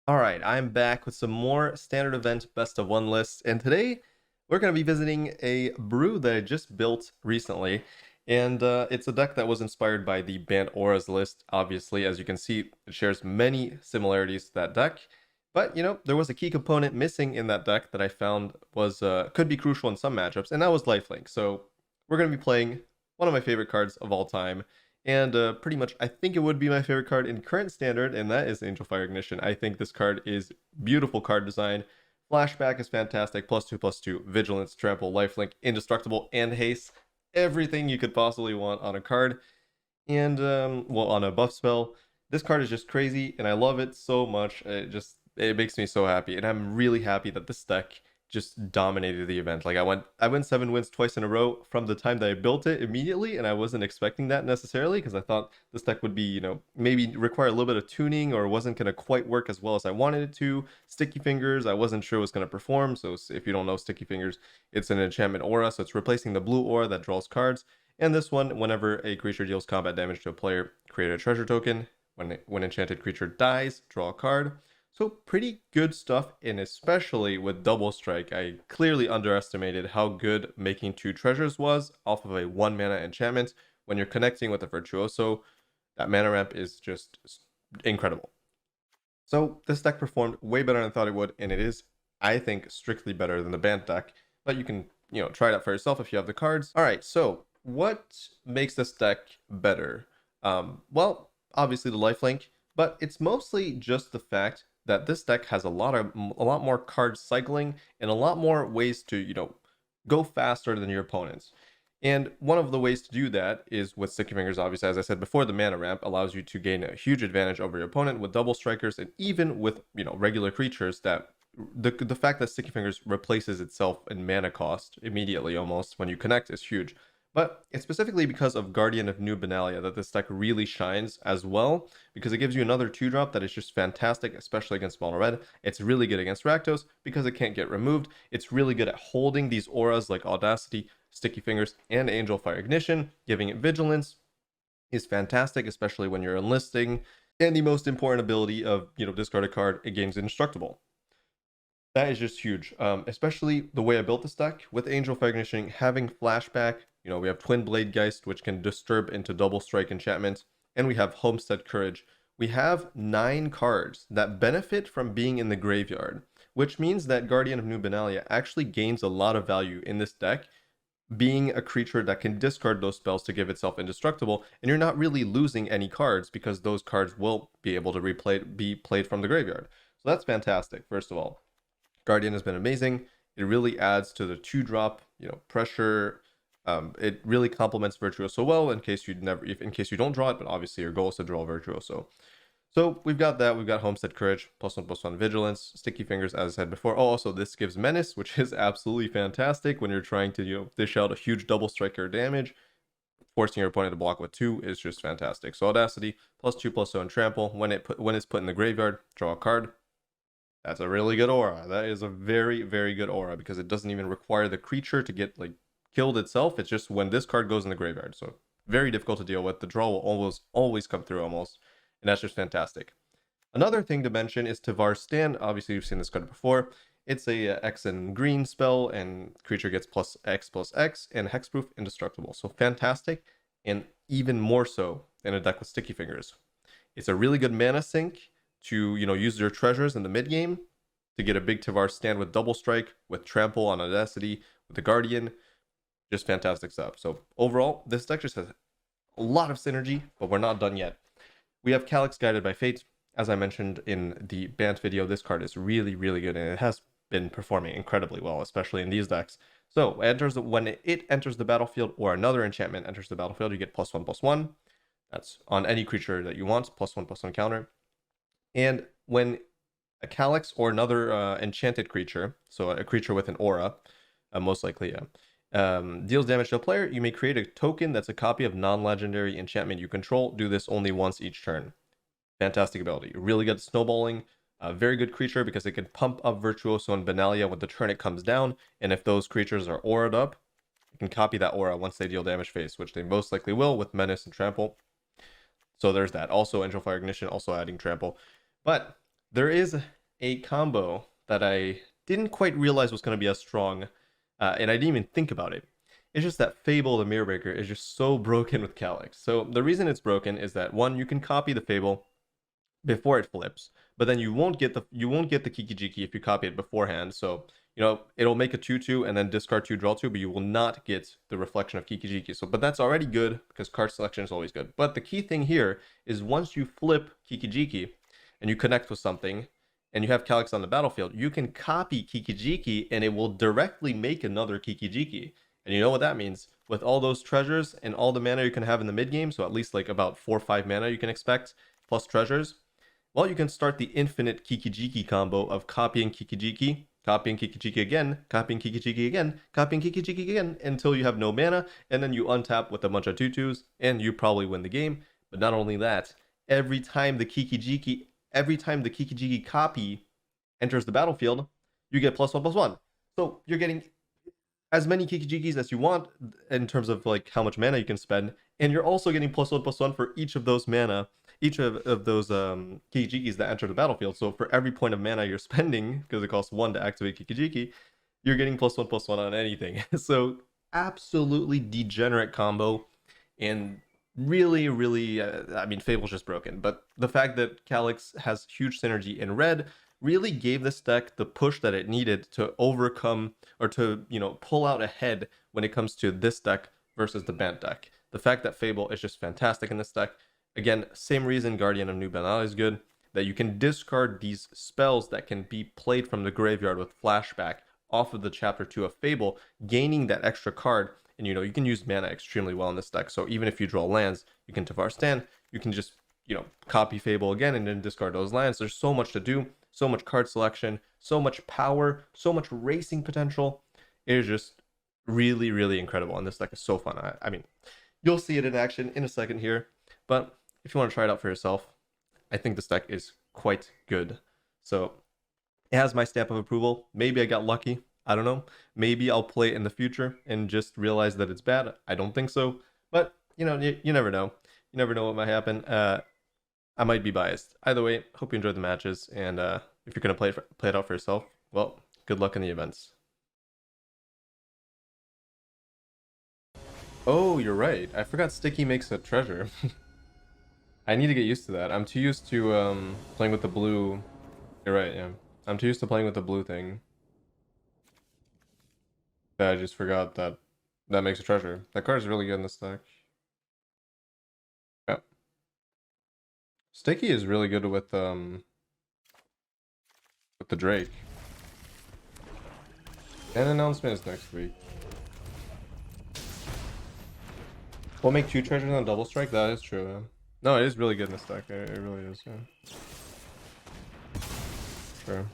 Alright, I'm back with some more standard event best of one lists, and today we're going to be visiting a brew that I just built recently, and it's a deck that was inspired by the Bant Auras list. Obviously, as you can see, it shares many similarities to that deck, but there was a key component missing in that deck that I found was could be crucial in some matchups, and that was lifelink. So we're going to be playing one of my favorite cards of all time, and pretty much, I think it would be my favorite card in current standard, and that is Angelfire Ignition. I think this card is beautiful card design. Flashback is fantastic. +2/+2, Vigilance, Trample, Lifelink, Indestructible, and Haste. Everything you could possibly want on a card. And, well, on a buff spell. This card is just crazy, and I love it so much. It makes me so happy. And I'm really happy that this deck just dominated the event. Like I went 7 wins twice in a row from the time that I built it immediately, and I wasn't expecting that necessarily because I thought this deck would be, maybe require a little bit of tuning or wasn't going to quite work as well as I wanted it to. Sticky Fingers, I wasn't sure it was going to perform. So if you don't know Sticky Fingers, it's an enchantment aura, so it's replacing the blue aura that draws cards. And this one, whenever a creature deals combat damage to a player, create a treasure token. When enchanted creature dies, draw a card. So pretty good stuff, and especially with Double Strike, I clearly underestimated how good making 2 treasures was off of a 1 mana enchantment. When you're connecting with a Virtuoso, that mana ramp is just incredible. So this deck performed way better than I thought it would, and it is, I think, strictly better than the Bant deck, but you can, try it out for yourself if you have the cards. All right, so what makes this deck better? Well, obviously the lifelink, but it's mostly just the fact that this deck has a lot more card cycling and a lot more ways to, go faster than your opponents. And one of the ways to do that is with Sticky Fingers. Obviously, as I said before, the mana ramp allows you to gain a huge advantage over your opponent with double strikers, and even with, regular creatures. That the fact that Sticky Fingers replaces itself in mana cost immediately almost when you connect is huge. But it's specifically because of Guardian of New Benalia that this deck really shines as well, because it gives you another 2-drop that is just fantastic, especially against mono red. It's really good against Rakdos because it can't get removed. It's really good at holding these auras like Audacity, Sticky Fingers, and Angelfire Ignition. Giving it Vigilance is fantastic, especially when you're enlisting. And the most important ability of, discard a card, it gains Indestructible. That is just huge, especially the way I built this deck with Angelfire Ignition having Flashback. We have Twin Blade Geist, which can disturb into double strike enchantments, and we have Homestead Courage. We have 9 cards that benefit from being in the graveyard, which means that Guardian of New Benalia actually gains a lot of value in this deck, being a creature that can discard those spells to give itself indestructible, and you're not really losing any cards because those cards will be able to be played from the graveyard. So that's fantastic, first of all. Guardian has been amazing. It really adds to the 2-drop, pressure. It really complements Virtuoso well in case in case you don't draw it, but obviously your goal is to draw Virtuoso. So we've got that. We've got Homestead Courage, +1/+1 Vigilance, Sticky Fingers, as I said before. Oh, also this gives Menace, which is absolutely fantastic when you're trying to, dish out a huge double striker damage. Forcing your opponent to block with 2 is just fantastic. So Audacity, +2/+0 and Trample. When it's put in the graveyard, draw a card. That's a really good aura. That is a very, very good aura because it doesn't even require the creature to get killed itself. It's just when this card goes in the graveyard. So very difficult to deal with. The draw will always come through almost, and that's just fantastic. Another thing to mention is Tivar's Stand. Obviously, you've seen this card before. It's a X and green spell, and creature gets +X/+X, and hexproof, indestructible. So fantastic, and even more so in a deck with Sticky Fingers. It's a really good mana sink to, use your treasures in the mid game to get a big Tivar Stand with double strike, with Trample on Audacity, with the Guardian. Just fantastic stuff. So overall, this deck just has a lot of synergy, but we're not done yet. We have Calix Guided by Fate. As I mentioned in the Bant video, this card is really, really good, and it has been performing incredibly well, especially in these decks. So when it enters the battlefield or another enchantment enters the battlefield, you get +1/+1. That's on any creature that you want, +1/+1 counter. And when a Calix or another enchanted creature, so a creature with an aura, most likely, deals damage to a player, you may create a token that's a copy of non-legendary enchantment you control. Do this only once each turn. Fantastic ability. Really good snowballing. A very good creature because it can pump up Virtuoso and Benalia with the turn it comes down, and if those creatures are aura'd up, you can copy that aura once they deal damage face, which they most likely will with Menace and Trample. So there's that. Also, Angelfire Ignition, also adding Trample. But there is a combo that I didn't quite realize was going to be as strong, and I didn't even think about it. It's just that Fable, the Mirror Breaker, is just so broken with Calix. So the reason it's broken is that one, you can copy the Fable before it flips, but then you won't get the Kiki-Jiki if you copy it beforehand. So it'll make a 2/2 and then discard 2, draw 2, but you will not get the reflection of Kiki-Jiki. So, but that's already good because card selection is always good. But the key thing here is once you flip Kiki-Jiki and you connect with something and you have Calix on the battlefield, you can copy Kiki-Jiki and it will directly make another Kiki-Jiki. And you know what that means? With all those treasures and all the mana you can have in the mid game, so at least like about 4 or 5 mana you can expect, plus treasures, well, you can start the infinite Kiki-Jiki combo of copying Kiki-Jiki, copying Kiki-Jiki again, copying Kiki-Jiki again, copying Kiki-Jiki again, until you have no mana, and then you untap with a bunch of 2/2s, and you probably win the game. But not only that, every time the Kiki-Jiki copy enters the battlefield, you get +1/+1. So you're getting as many Kiki-Jikis as you want in terms of like how much mana you can spend, and you're also getting +1/+1 for each of those mana, each of those Kiki-Jikis that enter the battlefield. So for every point of mana you're spending, because it costs 1 to activate Kiki-Jiki, you're getting +1/+1 on anything. So absolutely degenerate combo, and really, really, I mean, Fable's just broken. But the fact that Calix has huge synergy in red really gave this deck the push that it needed to overcome or to, pull out ahead when it comes to this deck versus the Bant deck. The fact that Fable is just fantastic in this deck. Again, same reason Guardian of New Banal is good, that you can discard these spells that can be played from the graveyard with flashback off of the chapter 2 of Fable, gaining that extra card. And you can use mana extremely well in this deck. So even if you draw lands, you can Tavar Stand, you can just, copy Fable again and then discard those lands. There's so much to do, so much card selection, so much power, so much racing potential. It is just really, really incredible. And this deck is so fun. I mean, you'll see it in action in a second here. But if you want to try it out for yourself, I think this deck is quite good. So it has my stamp of approval. Maybe I got lucky. I don't know. Maybe I'll play it in the future and just realize that it's bad. I don't think so. But, you never know. You never know what might happen. I might be biased. Either way, hope you enjoyed the matches. And if you're going to play it out for yourself, well, good luck in the events. Oh, you're right. I forgot Sticky makes a treasure. I need to get used to that. I'm too used to playing with the blue. You're right, yeah. I'm too used to playing with the blue thing that I just forgot that makes a treasure. That card is really good in this deck. Yeah. Sticky is really good with the Drake. And announcement is next week. We'll make 2 treasures on double strike. That is true, yeah. No, it is really good in this deck. It really is, yeah. Sure.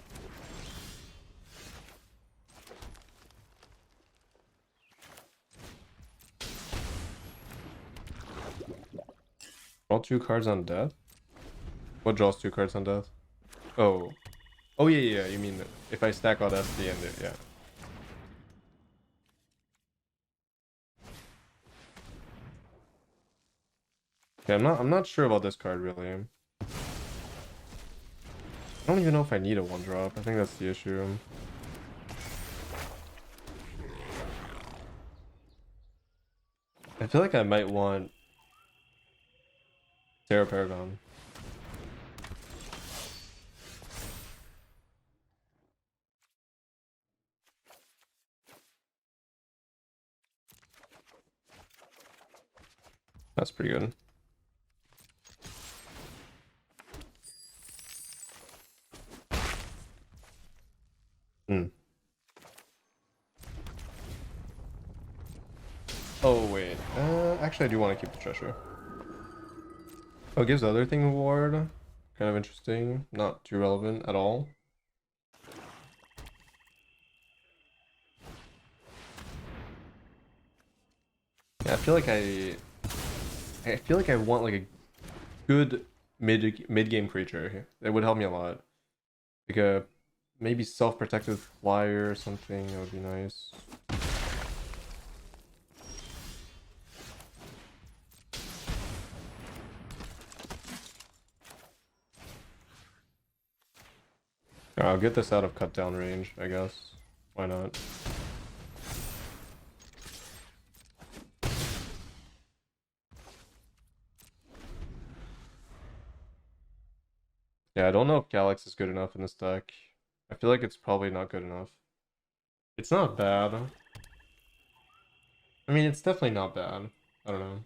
Draw 2 cards on death? What draws 2 cards on death? Oh. Oh, yeah. You mean if I stack all death at the end, yeah. Okay, I'm not sure about this card really. I don't even know if I need a 1-drop. I think that's the issue. I feel like I might want Terra Paragon. That's pretty good. Oh, wait. Actually, I do want to keep the treasure. Oh, it gives the other thing a ward. Kind of interesting. Not too relevant at all. Yeah, I feel like I want like a good mid game creature here. It would help me a lot. Like a maybe self-protective flyer or something. That would be nice. I'll get this out of cut down range, I guess. Why not? Yeah, I don't know if Calix is good enough in this deck. I feel like it's probably not good enough. It's not bad. I mean, it's definitely not bad. I don't know.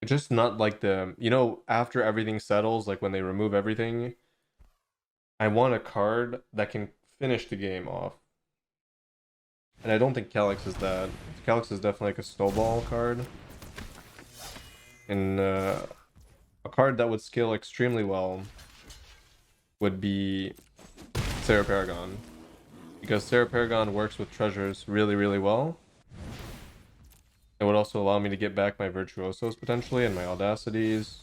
It's just not like the, you know, after everything settles, like when they remove everything, I want a card that can finish the game off. And I don't think Calix is that. Calix is definitely like a snowball card. And a card that would scale extremely well would be Sarah Paragon. Because Sarah Paragon works with treasures really, really well. It would also allow me to get back my Virtuosos potentially and my Audacities.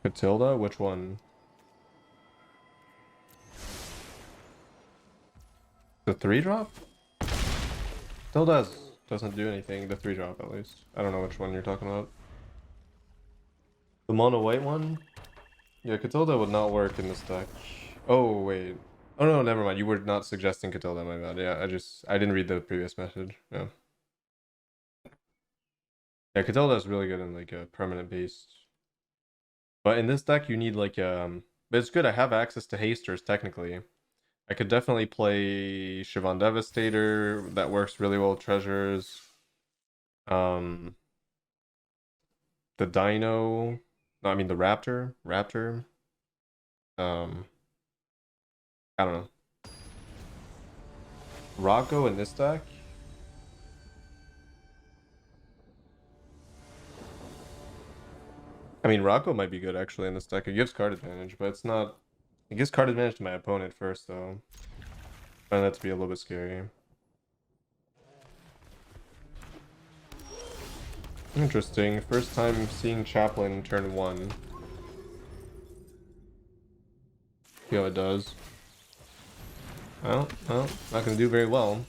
Catilda? Which one? The 3-drop? Still doesn't do anything. The 3-drop at least. I don't know which one you're talking about. The mono white one? Yeah, Catilda would not work in this deck. Oh wait. Oh no, never mind. You were not suggesting Catilda, my bad. Yeah, I didn't read the previous message. Yeah. Yeah, Catilda is really good in like a permanent based. But in this deck you need like but it's good I have access to hasters technically. I could definitely play Siobhan Devastator. That works really well with treasures. Um, the Dino. No, I mean the Raptor. Raptor. Um, I don't know. Rocco in this deck. I mean Rocco might be good actually in this deck. It gives card advantage, but it's not. It gives card advantage to my opponent first though. I find that to be a little bit scary. Interesting. First time seeing Chaplain turn 1. See how it does. Well, not gonna do very well.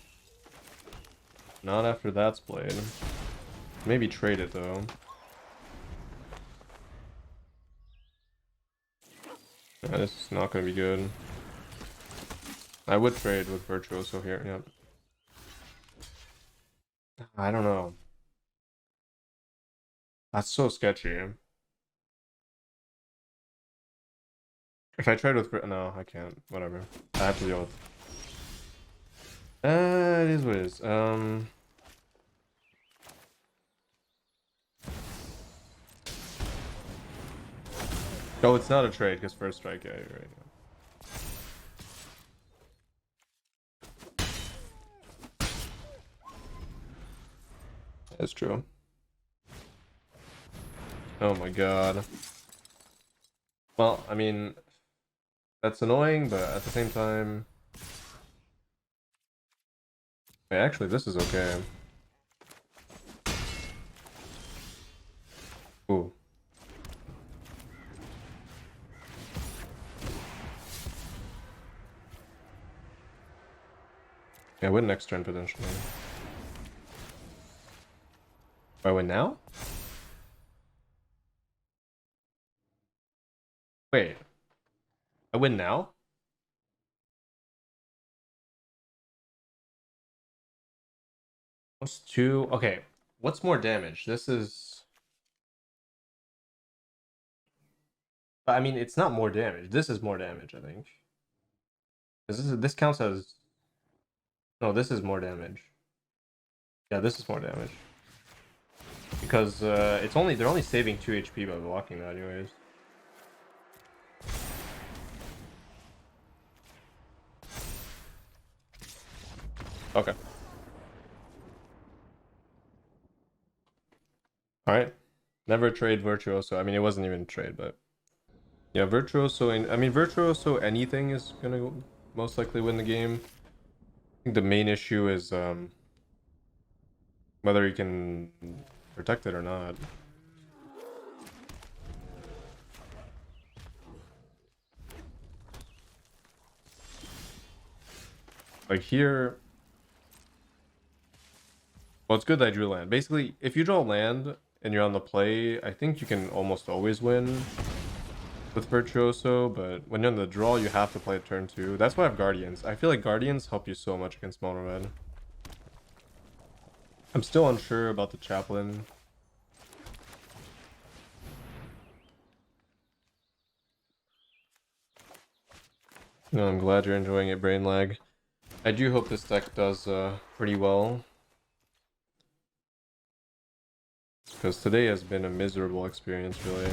Not after that's played. Maybe trade it though. Yeah, this is not gonna be good. I would trade with Virtuoso here, yep. I don't know. That's so sketchy. If I trade with no, I can't. Whatever. I have to deal with. It is what it is. Oh, it's not a trade because first strike. Yeah, you're right. That's true. Oh my god. Well, I mean, that's annoying, but at the same time, wait, actually, this is okay. Ooh. Yeah, win next turn potentially. Do I win now? Wait. I win now? Plus 2. Okay. What's more damage? This is. I mean, it's not more damage. This is more damage, I think. This counts as. No, this is more damage. Yeah, this is more damage. Because they're only saving 2 HP by blocking that anyways. Okay. Alright. Never trade Virtuoso. I mean, it wasn't even a trade, but yeah, Virtuoso. I mean, Virtuoso anything is gonna most likely win the game. I think the main issue is whether you can protect it or not. Like here, well, it's good that I drew land. Basically, if you draw land and you're on the play, I think you can almost always win with Virtuoso, but when you're on the draw, you have to play a turn 2. That's why I have Guardians. I feel like Guardians help you so much against mono red. I'm still unsure about the Chaplain. No, I'm glad you're enjoying it, Brain Lag. I do hope this deck does pretty well. Because today has been a miserable experience, really.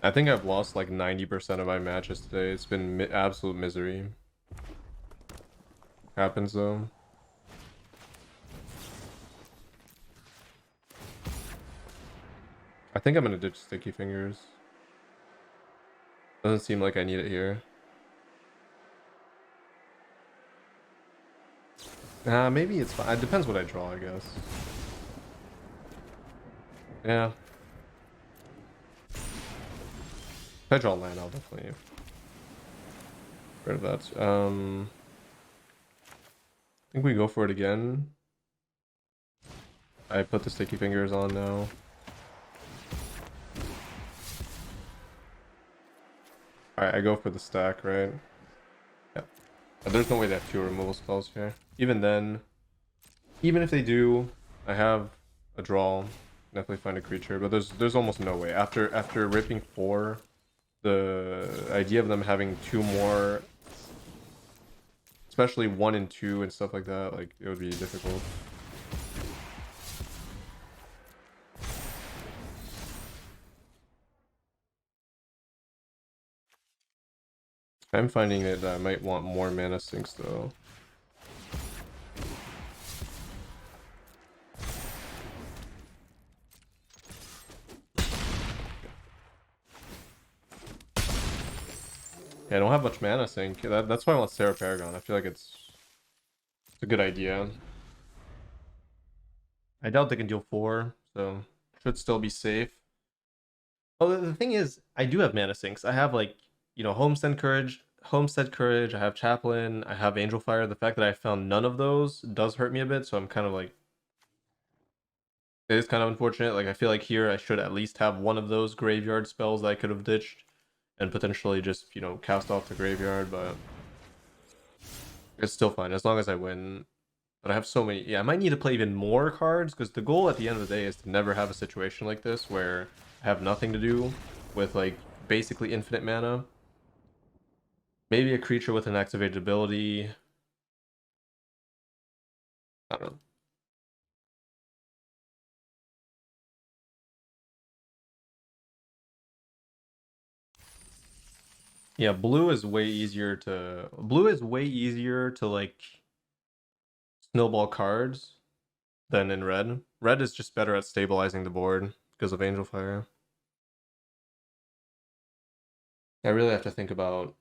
I think I've lost like 90% of my matches today. It's been absolute misery. Happens though. I think I'm gonna ditch Sticky Fingers. Doesn't seem like I need it here. Maybe it's fine. It depends what I draw, I guess. Yeah. If I draw land, I'll definitely get rid of that. I think we go for it again. I put the Sticky Fingers on now. Alright, I go for the stack, right? Yeah. There's no way they have 2 removal spells here. Even then, even if they do, I have a draw. Definitely find a creature, but there's almost no way. After ripping 4, the idea of them having 2 more, especially 1 and 2 and stuff like that, like it would be difficult. I'm finding that I might want more mana sinks though. Yeah, I don't have much mana sink. That's why I want Sarah Paragon. I feel like it's a good idea. I doubt they can deal 4, so should still be safe. Oh, the thing is, I do have mana sinks. I have like, you know, Homestead Courage. I have Chaplain. I have Angelfire. The fact that I found none of those does hurt me a bit. So I'm kind of like, it is kind of unfortunate. Like I feel like here I should at least have one of those graveyard spells that I could have ditched and potentially just, you know, cast off the graveyard. But it's still fine as long as I win. But I have so many. Yeah, I might need to play even more cards because the goal at the end of the day is to never have a situation like this where I have nothing to do with like basically infinite mana. Maybe a creature with an activated ability. I don't know. Yeah, blue is way easier to like snowball cards than in red. Red is just better at stabilizing the board because of Angelfire. I really have to think about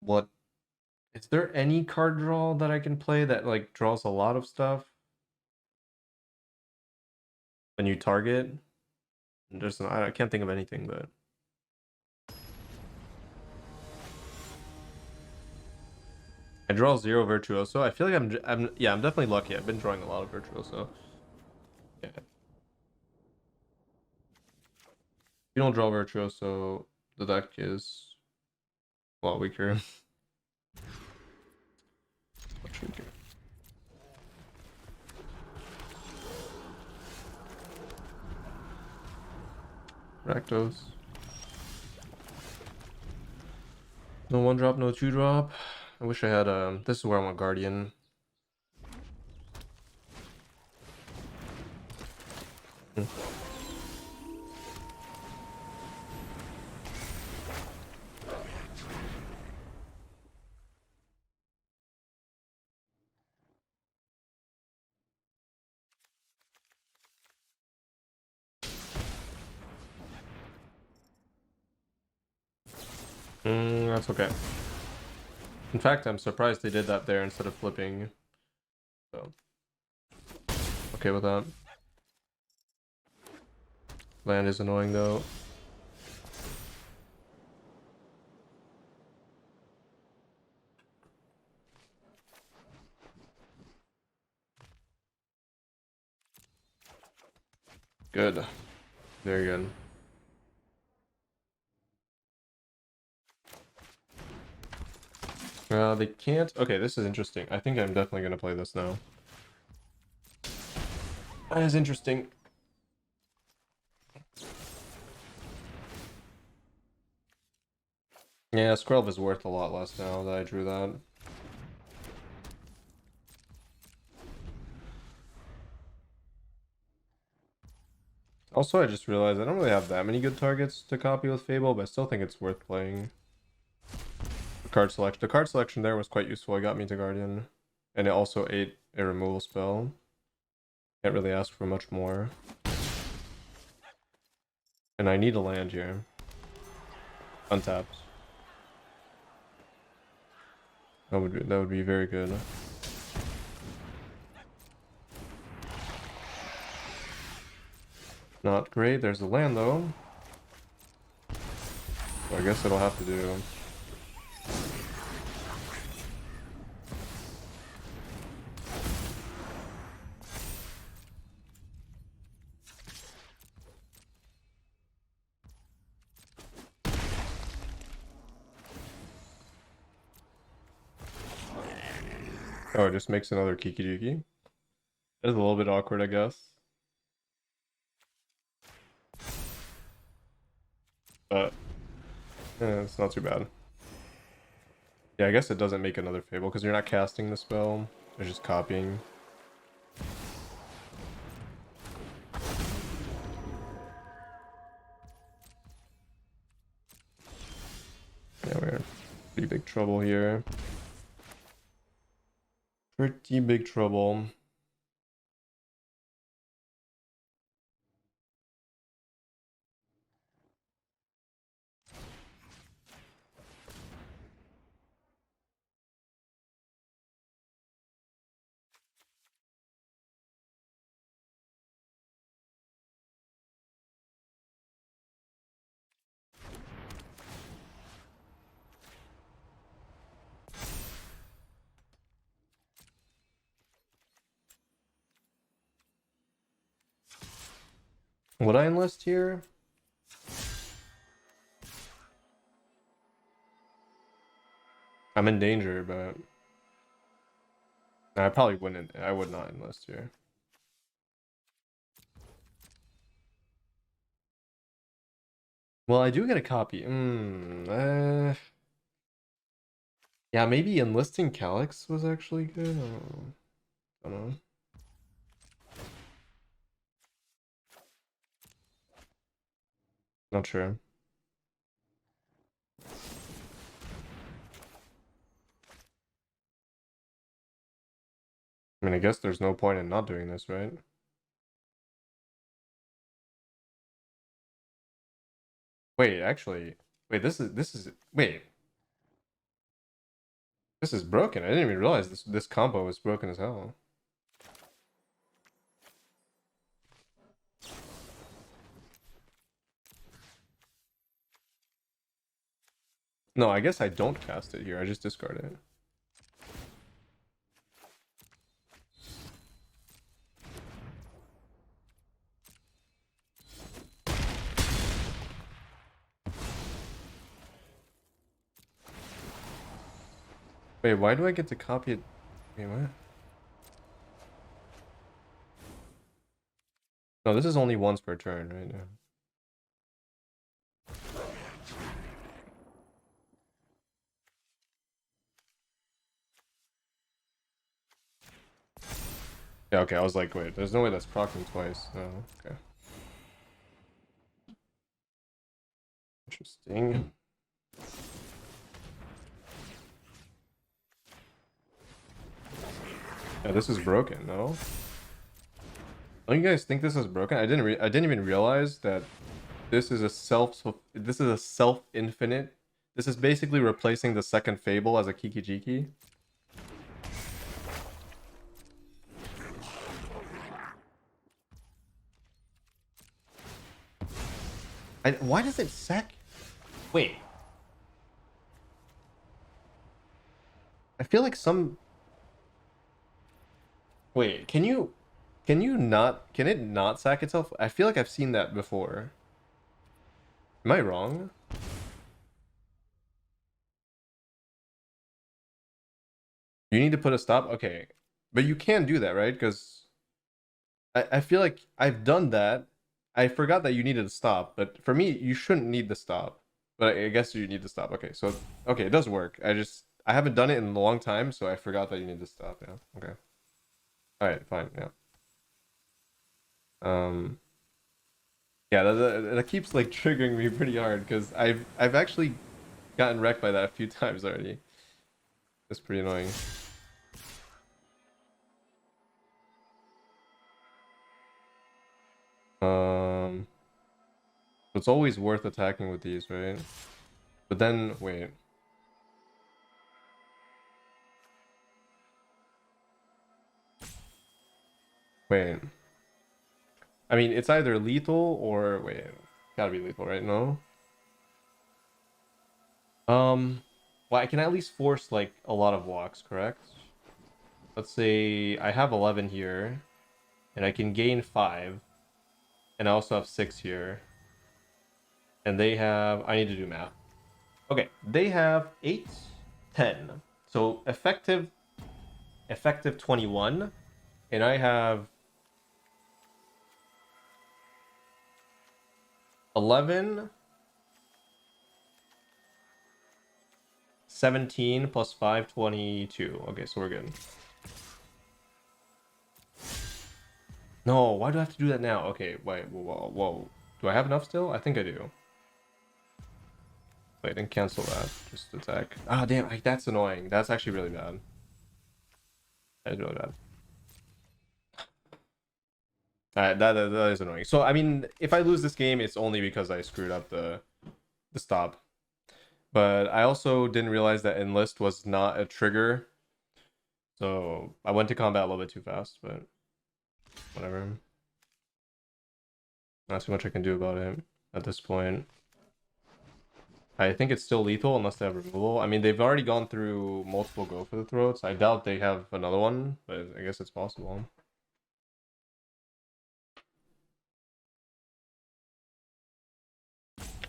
what is there any card draw that I can play that like draws a lot of stuff when you target? I can't think of anything, but I draw 0 Virtuoso. I feel like I'm definitely lucky. I've been drawing a lot of Virtuoso. Yeah. If you don't draw Virtuoso, the deck is a lot weaker. Much weaker. Rakdos. No 1-drop, no 2-drop. I wish I had this is where I want Guardian. That's okay. In fact, I'm surprised they did that there instead of flipping. So, okay with that. Land is annoying though. Good. Very good. They can't. Okay, this is interesting. I think I'm definitely gonna play this now. That is interesting. Yeah, Scrub is worth a lot less now that I drew that. Also, I just realized I don't really have that many good targets to copy with Fable, but I still think it's worth playing. The card selection there was quite useful. It got me to Guardian. And it also ate a removal spell. Can't really ask for much more. And I need a land here. Untapped. That would be very good. Not great. There's the land though. So I guess it'll have to do. Oh, it just makes another Kiki-Jiki. That is a little bit awkward, I guess. But it's not too bad. Yeah, I guess it doesn't make another Fable because you're not casting the spell. You're just copying. Yeah, we're in pretty big trouble here. Pretty big trouble. Would I enlist here? I'm in danger, but I probably wouldn't. I would not enlist here. Well, I do get a copy. Yeah, maybe enlisting Calix was actually good. I don't know. Not sure. I mean, I guess there's no point in not doing this, right? Wait, actually, wait. Wait. This is broken. I didn't even realize this combo was broken as hell. No, I guess I don't cast it here. I just discard it. Wait, why do I get to copy it? Wait, what? No, this is only once per turn right now. Yeah, okay, I was like, wait, there's no way that's proccing twice. Oh, okay. Interesting. Yeah, this is broken, no? Don't you guys think this is broken? I didn't even realize that this is a self-infinite. This is basically replacing the second Fable as a Kiki-Jiki. Why does it sack? Wait. I feel like some... Wait, can you... Can it not sack itself? I feel like I've seen that before. Am I wrong? You need to put a stop? Okay. But you can do that, right? Because I feel like I've done that. I forgot that you needed to stop, but for me, you shouldn't need to stop. But I guess you need to stop. Okay, so okay, it does work. I haven't done it in a long time, so I forgot that you need to stop. Yeah. Okay. All right. Fine. Yeah. Um. Yeah. That keeps like triggering me pretty hard because I've actually gotten wrecked by that a few times already. It's pretty annoying. Um. It's always worth attacking with these, right? But then wait. Wait. I mean, it's either lethal or wait. Gotta be lethal, right? No. Um. Well, I can at least force like a lot of walks, correct? Let's say I have 11 here, and I can gain 5, and I also have 6 here. And they have. I need to do math. Okay, they have 8, 10. So effective 21, and I have 11, 17 plus 5, 22. Okay, so we're good. No, why do I have to do that now? Okay, wait, whoa. Do I have enough still? I think I do. Wait, and cancel that. Just attack. Ah, damn, that's annoying. That's actually really bad. That's really bad. That is annoying. So, I mean, if I lose this game, it's only because I screwed up the stop. But I also didn't realize that enlist was not a trigger. So I went to combat a little bit too fast, but whatever. Not too much I can do about it at this point. I think it's still lethal unless they have removal. I mean, they've already gone through multiple go for the throats. I doubt they have another one, but I guess it's possible.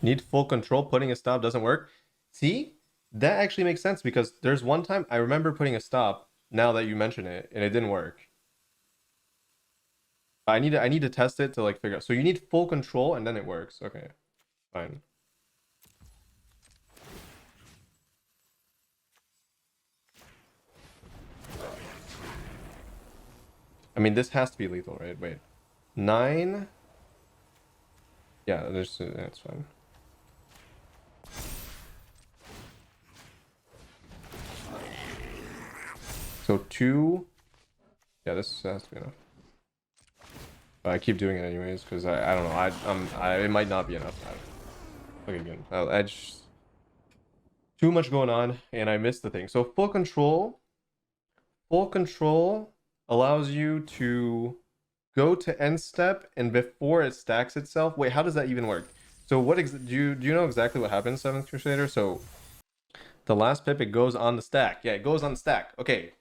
Need full control. Putting a stop doesn't work. See, that actually makes sense because there's one time I remember putting a stop. Now that you mention it, and it didn't work. I need to test it to like figure out. So you need full control, and then it works. Okay, fine. I mean, this has to be lethal, right? Wait, 9. Yeah, that's fine. So 2. Yeah, this has to be enough. But I keep doing it anyways because I don't know. It might not be enough. Okay, good. Edge. Too much going on, and I missed the thing. So full control. Full control allows you to go to end step, and before it stacks itself. Wait, how does that even work? So do you know exactly what happens, Seventh Crusader? So the last pip, it goes on the stack. Yeah, it goes on the stack. Okay,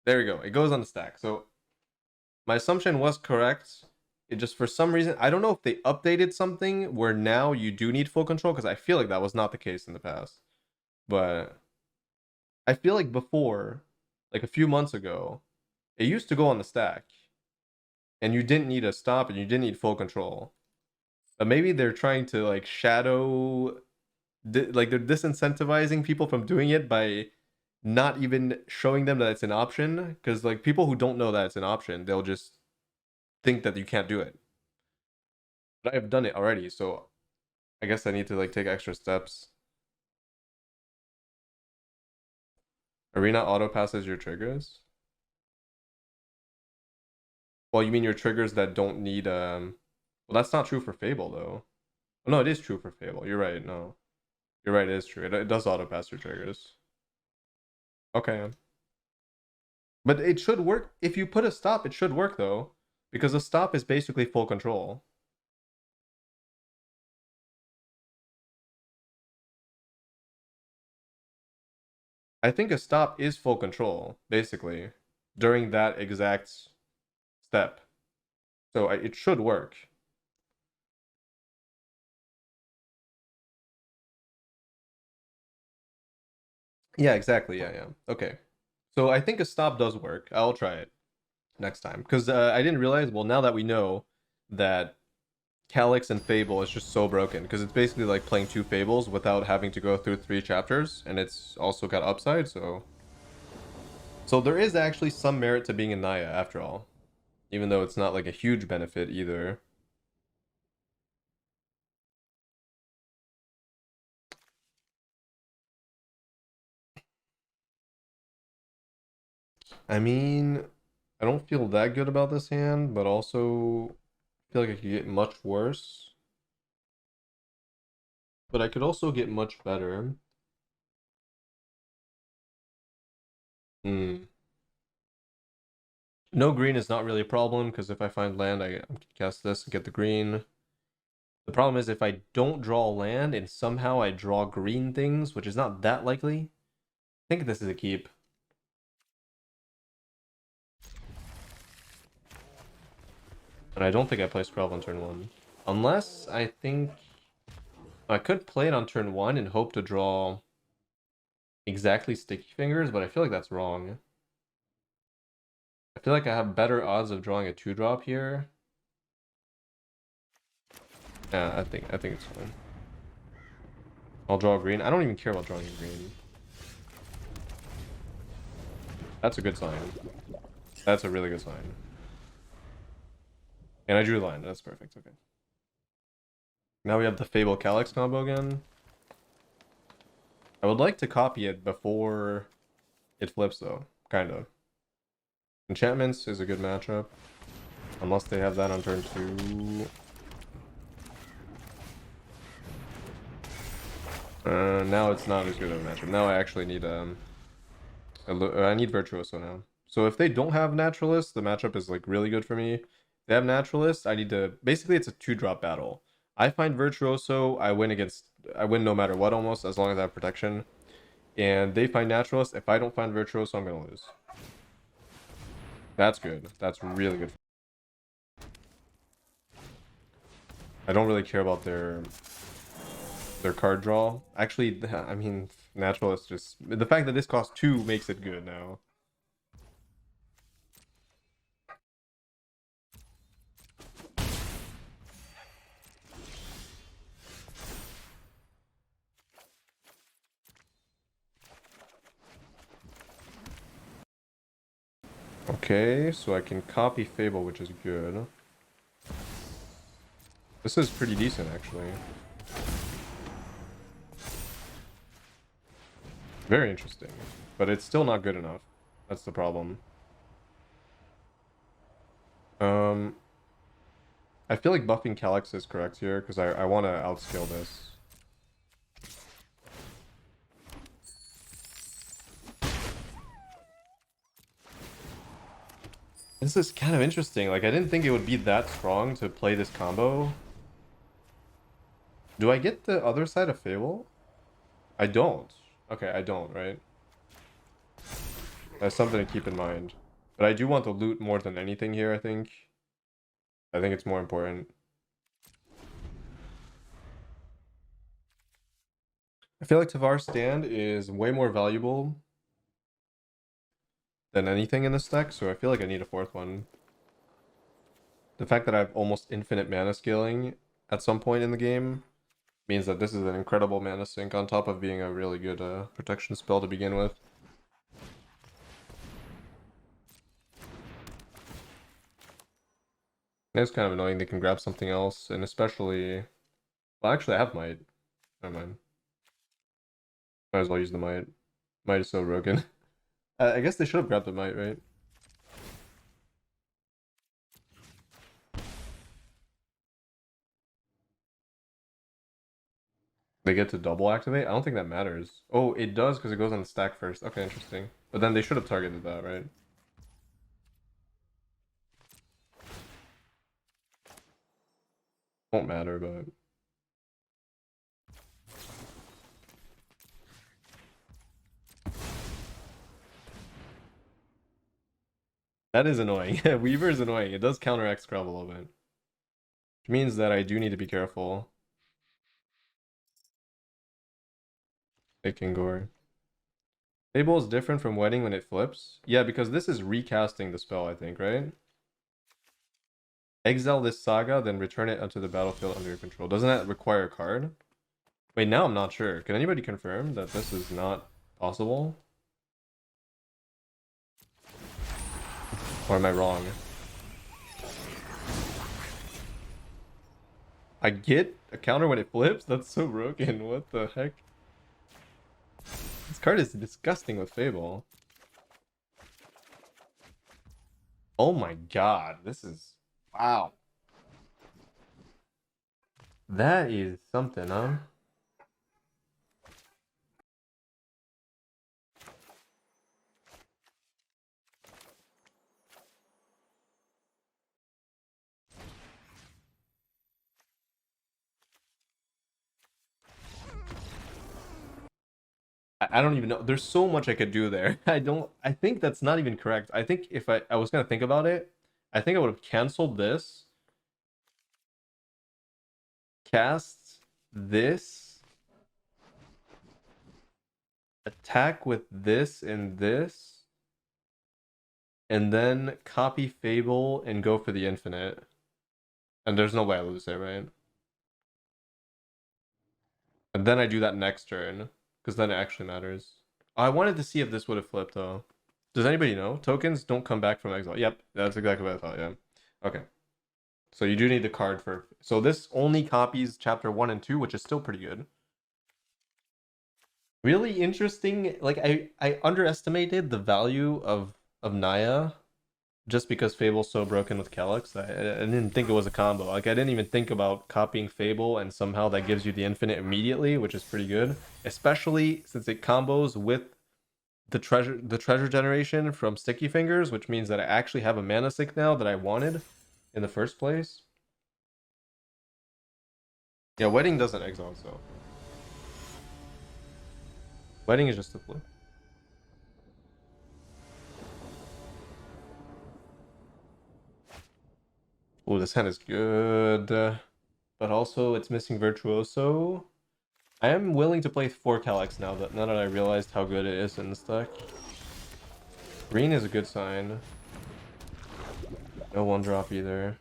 there we go. It goes on the stack. So my assumption was correct. It just, for some reason, I don't know if they updated something where now you do need full control, because I feel like that was not the case in the past. But I feel like before, like a few months ago, it used to go on the stack, and you didn't need a stop, and you didn't need full control. But maybe they're trying to like like they're disincentivizing people from doing it by not even showing them that it's an option. Because like people who don't know that it's an option, they'll just think that you can't do it. But I've done it already, so I guess I need to like take extra steps. Arena auto passes your triggers. Well, you mean your triggers that don't need well, that's not true for Fable though. Oh, no, it is true for Fable. You're right. No, you're right. It is true. It does auto pass your triggers. Okay, but it should work if you put a stop. It should work though, because a stop is basically full control. I think a stop is full control basically during that exact step. So it should work. Yeah, exactly. Yeah, yeah. Okay. So I think a stop does work. I'll try it next time. Because I didn't realize, well, now that we know that Calix and Fable is just so broken, because it's basically like playing two Fables without having to go through 3 chapters, and it's also got upside, so there is actually some merit to being a Naya after all, even though it's not like a huge benefit either. I mean, I don't feel that good about this hand, but also feel like I could get much worse. But I could also get much better. Hmm. No green is not really a problem, because if I find land, I can cast this and get the green. The problem is if I don't draw land and somehow I draw green things, which is not that likely, I think this is a keep. And I don't think I play Scrub on turn 1. Unless I think I could play it on turn 1 and hope to draw exactly Sticky Fingers, but I feel like that's wrong. I feel like I have better odds of drawing a 2-drop here. Yeah, I think it's fine. I'll draw green. I don't even care about drawing green. That's a good sign. That's a really good sign. And I drew a line. That's perfect. Okay. Now we have the Fable Calix combo again. I would like to copy it before it flips, though. Kind of. Enchantments is a good matchup. Unless they have that on turn 2. Now it's not as good of a matchup. Now I actually need I need Virtuoso now. So if they don't have Naturalist, the matchup is like really good for me. If they have Naturalist, I need to basically it's a 2-drop battle. I find Virtuoso, I win no matter what almost, as long as I have protection. And they find Naturalist. If I don't find Virtuoso, I'm gonna lose. That's good. That's really good. I don't really care about their card draw. Actually, I mean, Naturalist just the fact that this costs 2 makes it good now. Okay, so I can copy Fable, which is good. This is pretty decent, actually. Very interesting. But it's still not good enough. That's the problem. Um, I feel like buffing Calix is correct here, because I want to outscale this. This is kind of interesting. Like, I didn't think it would be that strong to play this combo. Do I get the other side of Fable? I don't. Okay, I don't, right? That's something to keep in mind. But I do want the loot more than anything here, I think. I think it's more important. I feel like Tavar's stand is way more valuable than anything in this deck, so I feel like I need a 4th one. The fact that I have almost infinite mana scaling at some point in the game means that this is an incredible mana sink on top of being a really good protection spell to begin with. It's kind of annoying they can grab something else, and especially... Well, actually, I have Might. Never mind. Might as well use the Might. Might is so broken. I guess they should have grabbed the Might, right? They get to double activate? I don't think that matters. Oh, it does because it goes on the stack first. Okay, interesting. But then they should have targeted that, right? Won't matter, but... That is annoying. Weaver is annoying. It does counteract Scrub a little bit. Which means that I do need to be careful. Taking Gore. Fable is different from Wedding when it flips. Yeah, because this is recasting the spell, I think, right? Exile this saga, then return it onto the battlefield under your control. Doesn't that require a card? Wait, now I'm not sure. Can anybody confirm that this is not possible? Or am I wrong? I get a counter when it flips? That's so broken. What the heck? This card is disgusting with Fable. Oh my god, this is... Wow. That is something, huh? I don't even know. There's so much I could do there. I think that's not even correct. I think if I was gonna think about it, I think I would have canceled this, cast this, attack with this and this, and then copy Fable and go for the infinite. And there's no way I lose it, right? And then I do that next turn, because then it actually matters. I wanted to see if this would have flipped, though. Does anybody know? Tokens don't come back from exile. Yep, that's exactly what I thought, yeah. Okay. So you do need the card for... So this only copies chapter 1 and 2, which is still pretty good. Really interesting. Like, I underestimated the value of Naya just because Fable's so broken with Calix. I didn't think it was a combo. Like, I didn't even think about copying Fable, and somehow that gives you the infinite immediately, which is pretty good. Especially since it combos with the treasure generation from Sticky Fingers, which means that I actually have a mana sink now that I wanted in the first place. Yeah, Wedding doesn't exile, so Wedding is just a flip. Oh, this hand is good. But also, it's missing Virtuoso. I am willing to play 4 Calix now that I realized how good it is in this deck. Green is a good sign. No 1-drop either.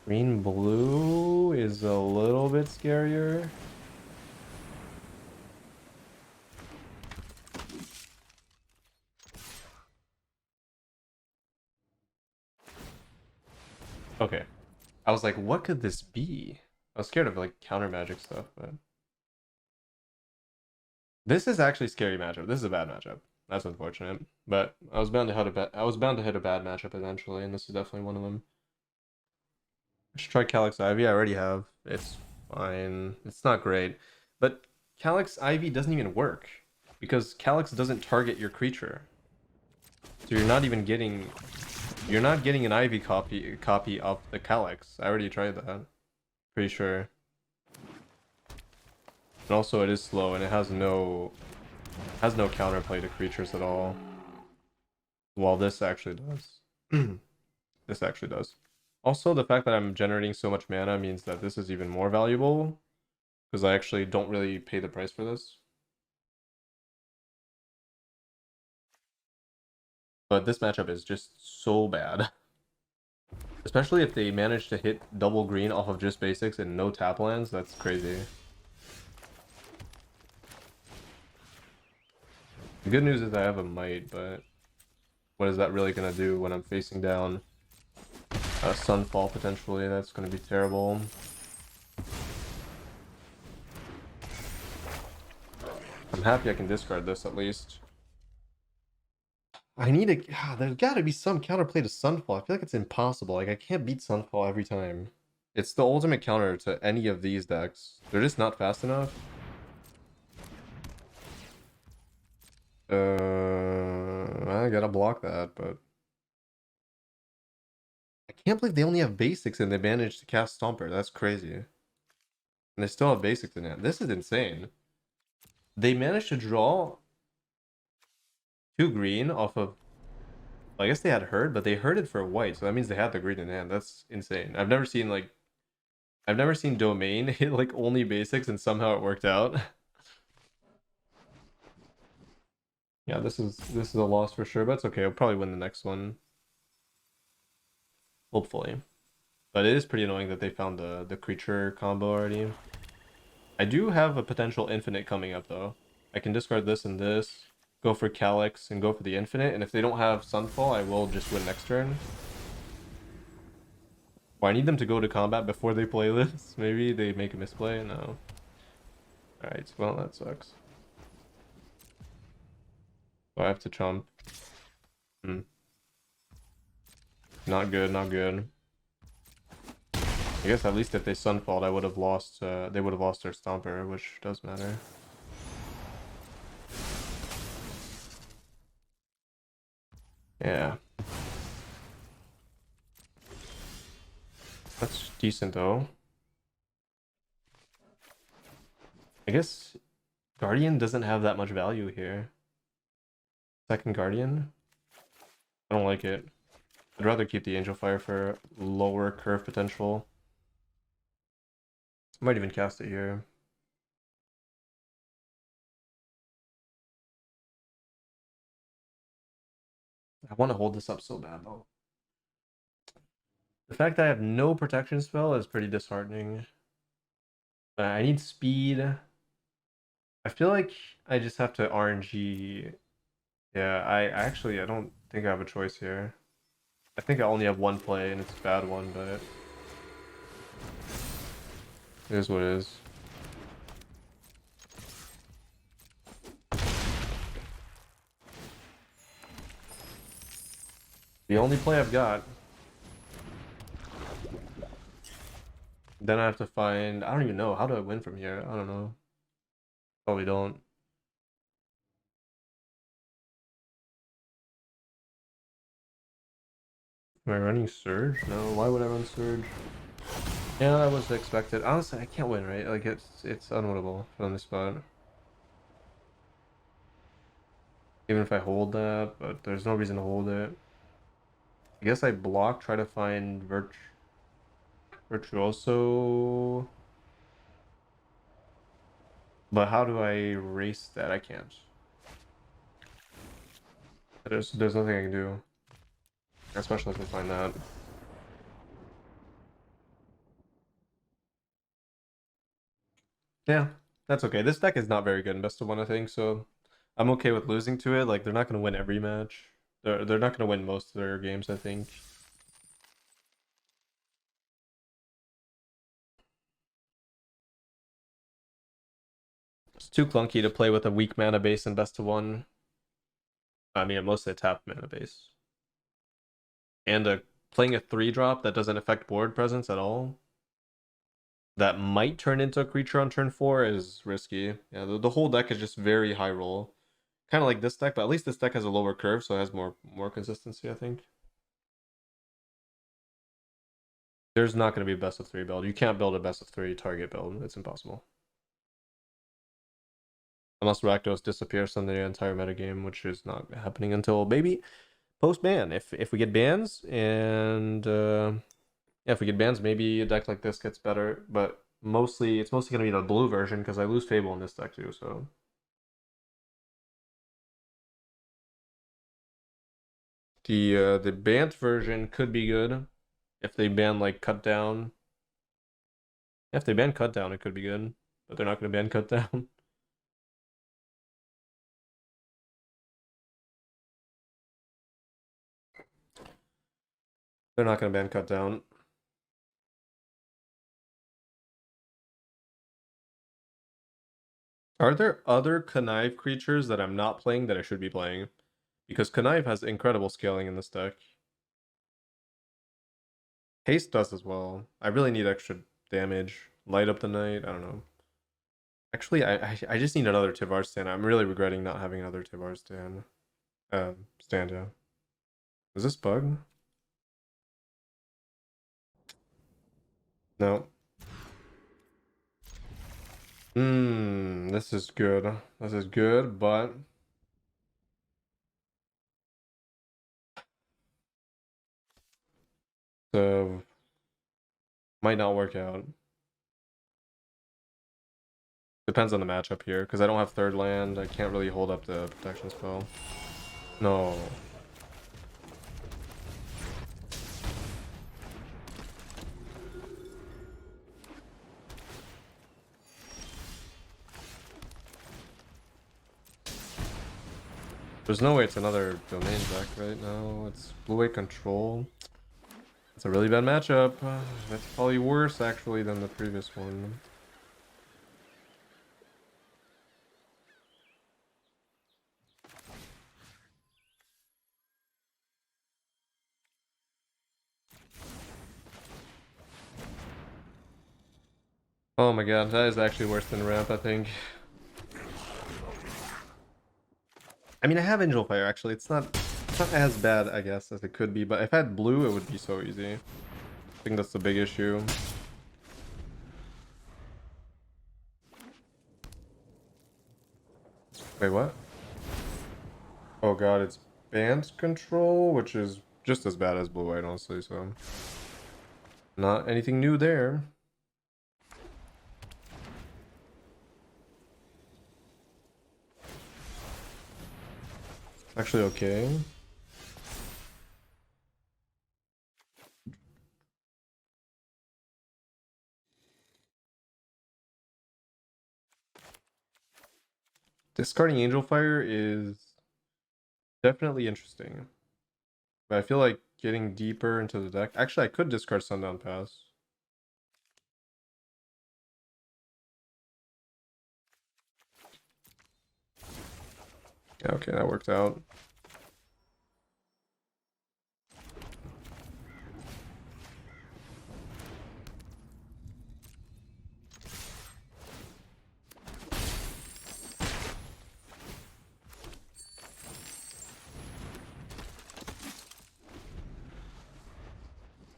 Green blue is a little bit scarier. Okay. I was like, what could this be? I was scared of like counter magic stuff, but this is actually scary matchup. This is a bad matchup. That's unfortunate, but I was bound to hit a bad matchup eventually, and this is definitely one of them. I should try Calix Ivy. I already have. It's fine. It's not great, but Calix Ivy doesn't even work because Calix doesn't target your creature, so you're not even getting. You're not getting an Ivy copy of the Calix. I already tried that. Pretty sure. And also it is slow and it has no counterplay to creatures at all. While this actually does. This actually does. Also, the fact that I'm generating so much mana means that this is even more valuable because I actually don't really pay the price for this. But this matchup is just so bad. Especially if they manage to hit double green off of just basics and no tap lands, that's crazy. The good news is I have a Might, but what is that really going to do when I'm facing down a Sunfall potentially? That's going to be terrible. I'm happy I can discard this at least. I need a... there's got to be some counterplay to Sunfall. I feel like it's impossible. Like, I can't beat Sunfall every time. It's the ultimate counter to any of these decks. They're just not fast enough. I gotta block that, but... I can't believe they only have basics and they managed to cast Stomper. That's crazy. And they still have basics in it. This is insane. They managed to draw 2 green off of... Well, I guess they had herd, but they herded for white, so that means they had the green in hand. That's insane. I've never seen like... I've never seen domain hit like only basics and somehow it worked out. Yeah, this is a loss for sure, but it's okay. I'll probably win the next one. Hopefully. But it is pretty annoying that they found the creature combo already. I do have a potential infinite coming up though. I can discard this and this, go for Calix, and go for the infinite, and if they don't have Sunfall, I will just win next turn. Well, I need them to go to combat before they play this. Maybe they make a misplay? No. Alright, well, that sucks. So I have to chump. Not good, not good. I guess at least if they Sunfalled, I would have lost, they would have lost their Stomper, which does matter. Yeah. That's decent though. I guess Guardian doesn't have that much value here. Second Guardian? I don't like it. I'd rather keep the Angelfire for lower curve potential. Might even cast it here. I want to hold this up so bad though. The fact that I have no protection spell is pretty disheartening. I need speed. I feel like I just have to RNG. Yeah, I don't think I have a choice here. I think I only have one play and it's a bad one, but it is what it is. The only play I've got. Then I have to find... I don't even know. How do I win from here? I don't know. Probably don't. Am I running Surge? No, why would I run Surge? Yeah, that was expected. Honestly, I can't win, right? Like, it's unwinnable from this spot. Even if I hold that, but there's no reason to hold it. I guess I block, try to find Virtuoso. But how do I erase that? I can't. There's nothing I can do. Especially if I find that. Yeah, that's okay. This deck is not very good in best of one, I think, so I'm okay with losing to it. Like, they're not going to win every match. They're not going to win most of their games, I think. It's too clunky to play with a weak mana base in best of one. I mean, mostly a tapped mana base. And playing a 3-drop that doesn't affect board presence at all, that might turn into a creature on turn 4 is risky. Yeah, the whole deck is just very high roll. Kind of like this deck, but at least this deck has a lower curve, so it has more consistency, I think. There's not going to be a best of 3 build. You can't build a best of 3 target build. It's impossible. Unless Rakdos disappears from the entire metagame, which is not happening until maybe post-ban. If we get bans, and yeah, if we get bans, maybe a deck like this gets better. But mostly, it's mostly going to be the blue version, because I lose Fable in this deck too, so... The Bant version could be good if they ban like cut down. If they ban cut down, it could be good, but they're not going to ban cut down. They're not going to ban cut down. Are there other Connive creatures that I'm not playing that I should be playing? Because Connive has incredible scaling in this deck. Haste does as well. I really need extra damage. Light up the night. I don't know. Actually, I just need another Tivar stand. I'm really regretting not having another Tivar stand. Stand, yeah. Is this bug? No. This is good. This is good, but So might not work out. Depends on the matchup here, because I don't have third land. I can't really hold up the protection spell. No. There's no way it's another domain deck right now. It's blue-white control. It's a really bad matchup. That's probably worse actually than the previous one. Oh my god, that is actually worse than ramp, I think. I mean, I have Angelfire actually. It's not as bad, I guess, as it could be, but if I had blue, it would be so easy. I think that's the big issue. Wait, what? Oh god, it's Bant control, which is just as bad as blue-white, honestly, so not anything new there. Actually okay. Discarding Angelfire is definitely interesting. But I feel like getting deeper into the deck... Actually, I could discard Sundown Pass. Yeah, okay, that worked out.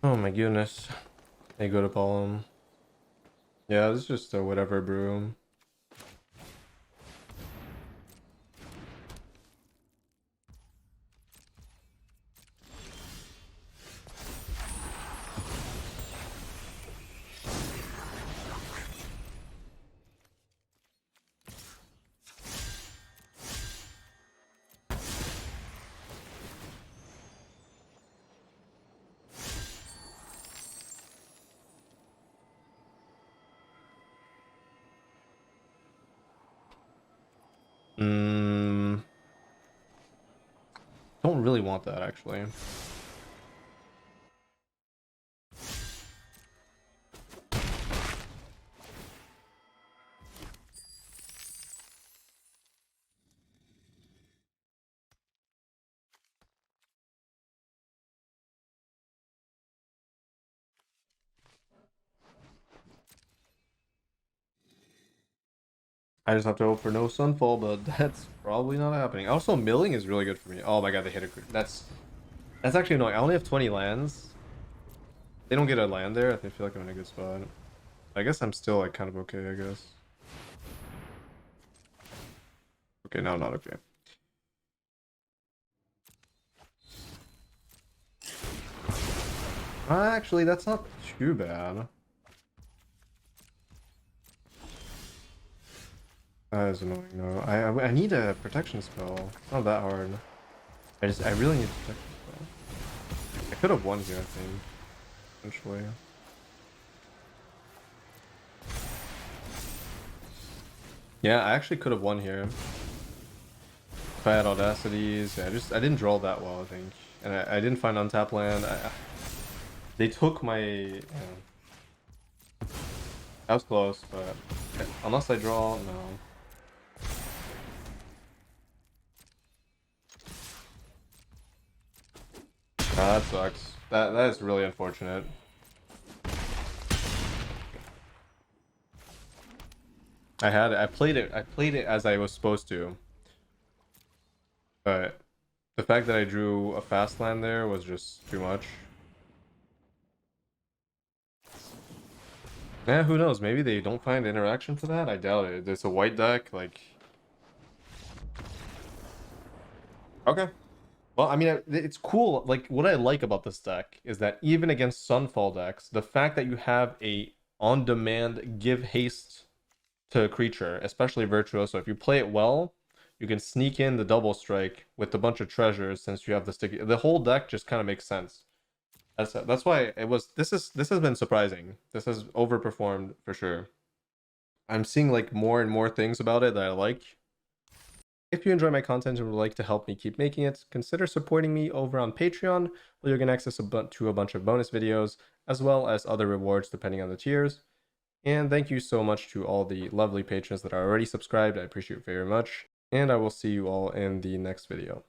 Oh my goodness. They go to Pollen. Yeah, this is just a whatever brew. Don't really want that actually. I just have to hope for no Sunfall, but that's probably not happening. Also, milling is really good for me. Oh my god, they hit a... That's actually annoying. I only have 20 lands. They don't get a land there. I feel like I'm in a good spot. I guess I'm still like kind of okay, I guess. Okay, now not okay. Actually, that's not too bad. That is annoying though. I need a protection spell. It's not that hard. I really need a protection spell. I could have won here, I think. Eventually. Yeah, I actually could have won here. If I had audacities. Yeah, I didn't draw that well, I think. And I didn't find untapped land. They took my... That was close, but unless I draw, no. That sucks. That is really unfortunate. I played it as I was supposed to. But the fact that I drew a fast land there was just too much. Yeah, who knows? Maybe they don't find interaction for that? I doubt it. It's a white deck, like... Okay. Well, I mean, it's cool. Like, what I like about this deck is that even against Sunfall decks, the fact that you have a on-demand give haste to a creature, especially Virtuoso, if you play it well, you can sneak in the double strike with a bunch of treasures since you have the sticky. The whole deck just kind of makes sense. That's why it was. This has been surprising. This has overperformed for sure. I'm seeing like more and more things about it that I like. If you enjoy my content and would like to help me keep making it, consider supporting me over on Patreon, where you can access to a bunch of bonus videos, as well as other rewards depending on the tiers. And thank you so much to all the lovely patrons that are already subscribed. I appreciate it very much. And I will see you all in the next video.